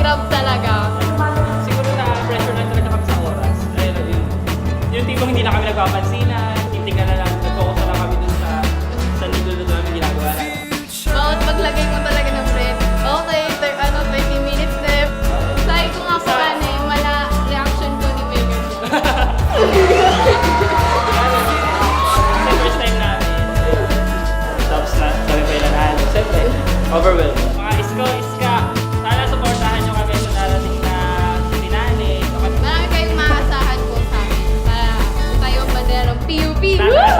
Hirap talaga. Siguro na pressure lang talaga kami sa oras. Ayun. Yung tipong hindi na kami nagpapansinan, titingnan na lang, nag-focus na lang kami dun sa nilulod namin ginagawa natin. Bawat paglagay mo talaga ng bread. Okay, 20 minutes left. Sabi ko nga po mala reaction ko ni Megan. Kasi first time namin, tapos na, sabi pa ilan na, siyempre, overwhelmed. Mga iska, sana supportahan nyo kami sa darating na sinanay. Marami kayong maasahan po sa amin para tayo ang banderang PUP. Tama.